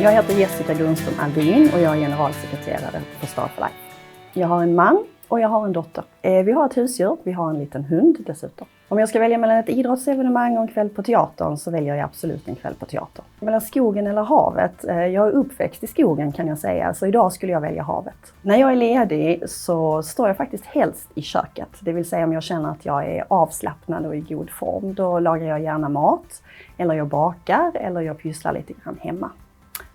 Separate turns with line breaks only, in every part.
Jag heter Jessica Grundström Aldin och jag är generalsekreterare för Star for Life. Jag har en man och jag har en dotter. Vi har ett husdjur, vi har en liten hund dessutom. Om jag ska välja mellan ett idrottsevenemang och en kväll på teatern så väljer jag absolut en kväll på teatern. Mellan skogen eller havet, jag är uppväxt i skogen kan jag säga, så idag skulle jag välja havet. När jag är ledig så står jag faktiskt helst i köket. Det vill säga om jag känner att jag är avslappnad och i god form, då lagar jag gärna mat. Eller jag bakar eller jag pysslar lite grann hemma.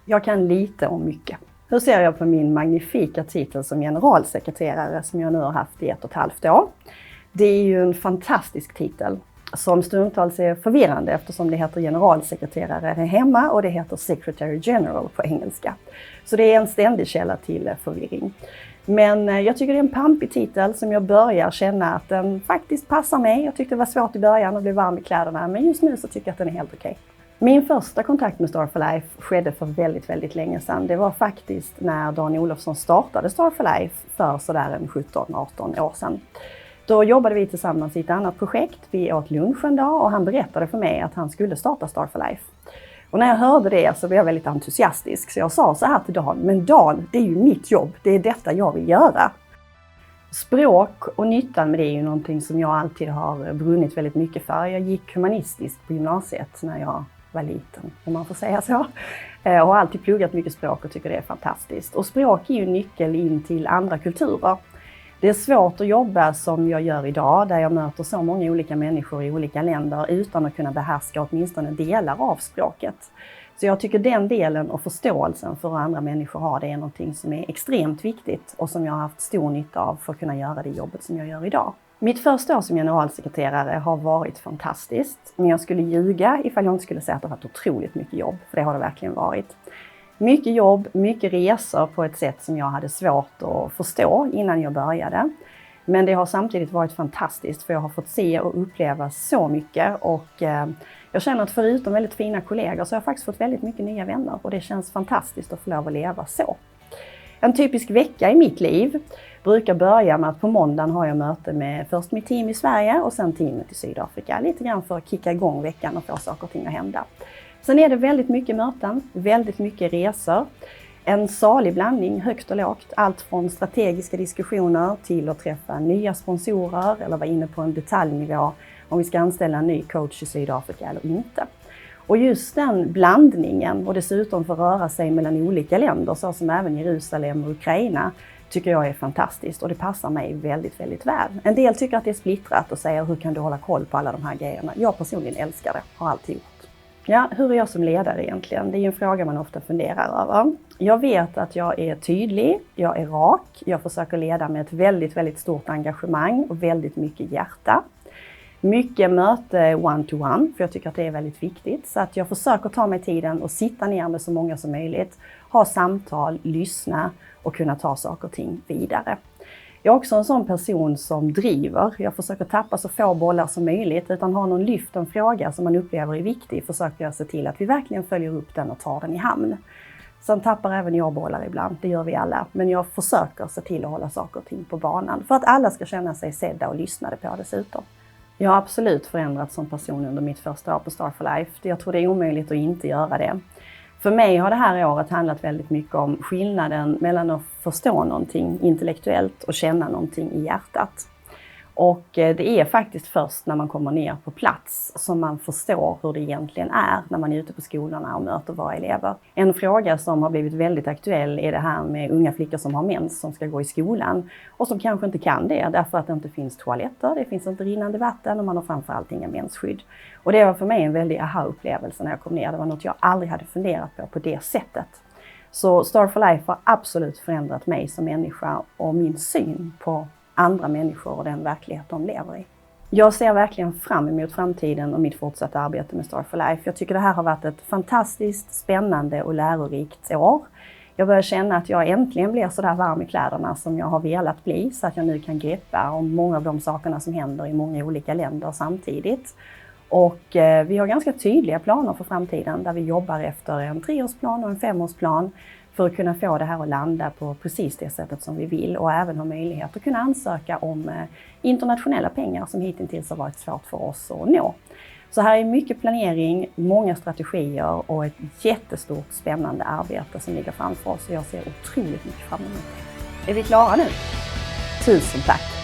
Jag kan lite om mycket. Hur ser jag på min magnifika titel som generalsekreterare som jag nu har haft i 1,5 år? Det är ju en fantastisk titel som stundtals är förvirrande eftersom det heter generalsekreterare här hemma och det heter Secretary General på engelska. Så det är en ständig källa till förvirring. Men jag tycker det är en pampig titel som jag börjar känna att den faktiskt passar mig. Jag tyckte det var svårt i början att bli varm i kläderna, men just nu så tycker jag att den är helt okej. Min första kontakt med Star for Life skedde för väldigt länge sedan. Det var faktiskt när Dan Olofsson startade Star for Life för sådär 17-18 år sedan. Då jobbade vi tillsammans i ett annat projekt. Vi åt lunch en dag och han berättade för mig att han skulle starta Star for Life. Och när jag hörde det så blev jag väldigt entusiastisk. Så jag sa så här till Dan, men Dan, det är ju mitt jobb. Det är detta jag vill göra. Språk och nyttan med det är ju någonting som jag alltid har brunnit väldigt mycket för. Jag gick humanistiskt på gymnasiet när jag var liten, om man får säga så. Och har alltid pluggat mycket språk och tycker det är fantastiskt. Och språk är ju nyckel in till andra kulturer. Det är svårt att jobba som jag gör idag, där jag möter så många olika människor i olika länder utan att kunna behärska åtminstone delar av språket. Så jag tycker den delen och förståelsen för hur andra människor har det är någonting som är extremt viktigt och som jag har haft stor nytta av för att kunna göra det jobbet som jag gör idag. Mitt första år som generalsekreterare har varit fantastiskt, men jag skulle ljuga ifall jag inte skulle säga att det har varit otroligt mycket jobb, för det har det verkligen varit. Mycket jobb, mycket resor på ett sätt som jag hade svårt att förstå innan jag började. Men det har samtidigt varit fantastiskt för jag har fått se och uppleva så mycket och jag känner att förutom väldigt fina kollegor så har jag faktiskt fått väldigt mycket nya vänner och det känns fantastiskt att få lov att leva så. En typisk vecka i mitt liv brukar börja med att på måndagen har jag möte med först mitt team i Sverige och sen teamet i Sydafrika. Lite grann för att kicka igång veckan och få saker och ting att hända. Sen är det väldigt mycket möten, väldigt mycket resor. En salig blandning, högt och lågt. Allt från strategiska diskussioner till att träffa nya sponsorer eller vara inne på en detaljnivå om vi ska anställa en ny coach i Sydafrika eller inte. Och just den blandningen och dessutom få röra sig mellan olika länder så som även Jerusalem och Ukraina tycker jag är fantastiskt och det passar mig väldigt väl. En del tycker att det är splittrat och säger hur kan du hålla koll på alla de här grejerna. Jag personligen älskar det, har alltid gjort. Ja, hur är jag som ledare egentligen? Det är ju en fråga man ofta funderar över. Jag vet att jag är tydlig, jag är rak, jag försöker leda med ett väldigt stort engagemang och väldigt mycket hjärta. Mycket möte one-to-one, för jag tycker att det är väldigt viktigt. Så att jag försöker ta mig tiden och sitta ner med så många som möjligt. Ha samtal, lyssna och kunna ta saker och ting vidare. Jag är också en sån person som driver. Jag försöker tappa så få bollar som möjligt. Utan har någon lyft en fråga som man upplever är viktig försöker jag se till att vi verkligen följer upp den och tar den i hamn. Sen tappar även jag bollar ibland, det gör vi alla. Men jag försöker se till att hålla saker och ting på banan. För att alla ska känna sig sedda och lyssnade på dessutom. Jag har absolut förändrats som person under mitt första år på Star for Life. Jag tror det är omöjligt att inte göra det. För mig har det här året handlat väldigt mycket om skillnaden mellan att förstå någonting intellektuellt och känna någonting i hjärtat. Och det är faktiskt först när man kommer ner på plats som man förstår hur det egentligen är när man är ute på skolorna och möter våra elever. En fråga som har blivit väldigt aktuell är det här med unga flickor som har mens som ska gå i skolan och som kanske inte kan det därför att det inte finns toaletter, det finns inte rinnande vatten och man har framförallt inga mensskydd. Och det var för mig en väldig aha-upplevelse när jag kom ner. Det var något jag aldrig hade funderat på det sättet. Så Star for Life har absolut förändrat mig som människa och min syn på andra människor och den verklighet de lever i. Jag ser verkligen fram emot framtiden och mitt fortsatta arbete med Star for Life. Jag tycker det här har varit ett fantastiskt, spännande och lärorikt år. Jag börjar känna att jag äntligen blir så där varm i kläderna som jag har velat bli så att jag nu kan greppa om många av de sakerna som händer i många olika länder samtidigt. Och vi har ganska tydliga planer för framtiden där vi jobbar efter en 3-årsplan och en 5-årsplan för att kunna få det här att landa på precis det sättet som vi vill och även ha möjlighet att kunna ansöka om internationella pengar som hittills har varit svårt för oss att nå. Så här är mycket planering, många strategier och ett jättestort spännande arbete som ligger framför oss. Och jag ser otroligt mycket fram emot det. Är vi klara nu? Tusen tack!